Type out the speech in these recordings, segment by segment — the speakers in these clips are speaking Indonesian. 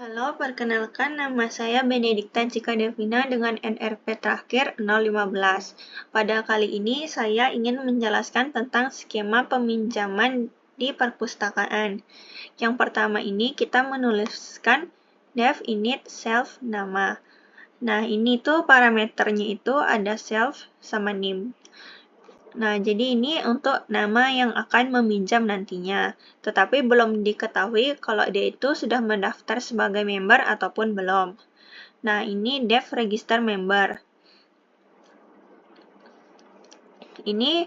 Halo, perkenalkan nama saya Benedikta Cika Devina dengan NRP terakhir 015. Pada kali ini saya ingin menjelaskan tentang skema peminjaman di perpustakaan. Yang pertama ini kita menuliskan def init self nama. Nah, ini tuh parameternya itu ada self sama name. Nah, jadi ini untuk nama yang akan meminjam nantinya, tetapi belum diketahui kalau dia itu sudah mendaftar sebagai member ataupun belum. Nah, ini def register member. Ini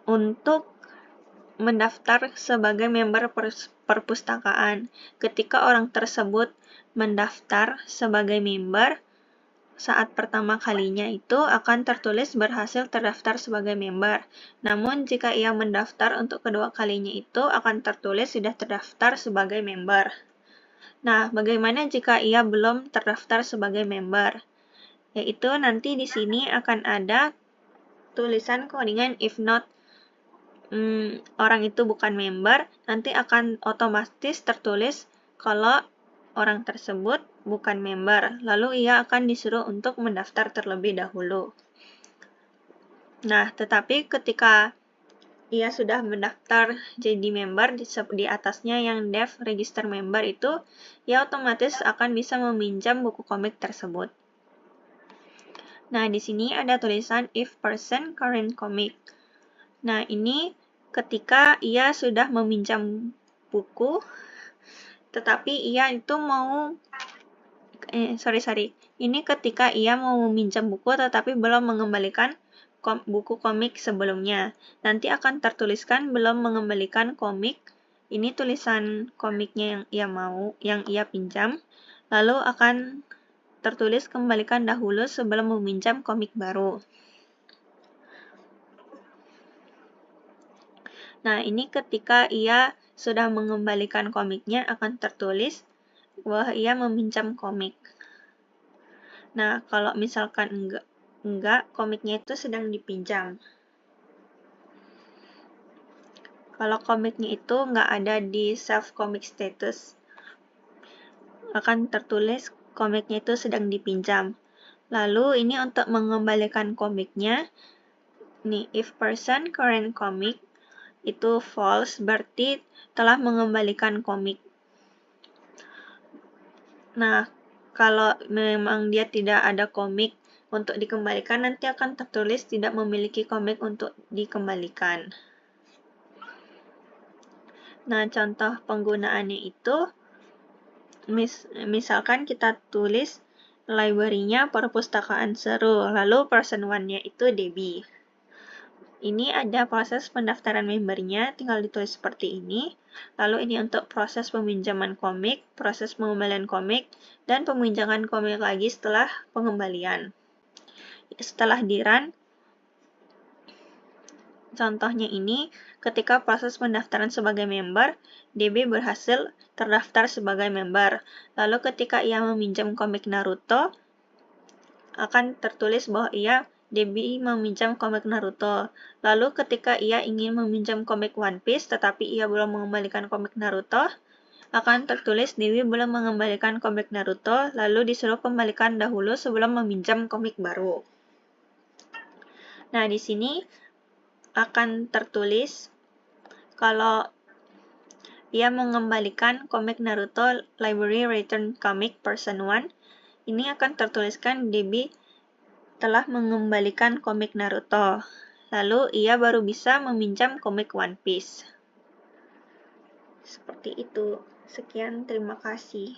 untuk mendaftar sebagai member perpustakaan. Ketika orang tersebut mendaftar sebagai member, saat pertama kalinya itu akan tertulis berhasil terdaftar sebagai member. Namun, jika ia mendaftar untuk kedua kalinya itu akan tertulis sudah terdaftar sebagai member. Nah, bagaimana jika ia belum terdaftar sebagai member? Yaitu nanti di sini akan ada tulisan codingan if not orang itu bukan member, nanti akan otomatis tertulis kalau orang tersebut bukan member, lalu ia akan disuruh untuk mendaftar terlebih dahulu. Nah, tetapi ketika ia sudah mendaftar jadi member, di atasnya yang def register member itu, ia otomatis akan bisa meminjam buku komik tersebut. Nah, di sini ada tulisan if person current comic. Nah, ini ketika ia sudah meminjam buku, tetapi ia itu mau ini ketika ia mau meminjam buku tetapi belum mengembalikan buku komik sebelumnya. Nanti akan tertuliskan belum mengembalikan komik. Ini tulisan komiknya yang ia pinjam. Lalu akan tertulis kembalikan dahulu sebelum meminjam komik baru. Nah, ini ketika ia sudah mengembalikan komiknya akan tertulis bahwa ia meminjam komik. Nah, kalau misalkan enggak, komiknya itu sedang dipinjam. Kalau komiknya itu enggak ada di self comic status, akan tertulis komiknya itu sedang dipinjam. Lalu ini untuk mengembalikan komiknya, nih if person current comic itu false, berarti telah mengembalikan komik. Nah, kalau memang dia tidak ada komik untuk dikembalikan, nanti akan tertulis tidak memiliki komik untuk dikembalikan. Nah, contoh penggunaannya itu, misalkan kita tulis library-nya perpustakaan seru, lalu person 1-nya itu Debbie. Ini ada proses pendaftaran membernya, tinggal ditulis seperti ini. Lalu ini untuk proses peminjaman komik, proses pengembalian komik, dan peminjaman komik lagi setelah pengembalian. Setelah di-run, contohnya ini, ketika proses pendaftaran sebagai member, DB berhasil terdaftar sebagai member. Lalu ketika ia meminjam komik Naruto, akan tertulis bahwa DB meminjam komik Naruto. Lalu ketika ia ingin meminjam komik One Piece, tetapi ia belum mengembalikan komik Naruto, akan tertulis DB belum mengembalikan komik Naruto, lalu disuruh kembalikan dahulu sebelum meminjam komik baru. Nah, di sini akan tertulis kalau ia mengembalikan komik Naruto Library Return Comic Person 1, ini akan tertuliskan DB telah mengembalikan komik Naruto. Lalu ia baru bisa meminjam komik One Piece. Seperti itu. Sekian, terima kasih.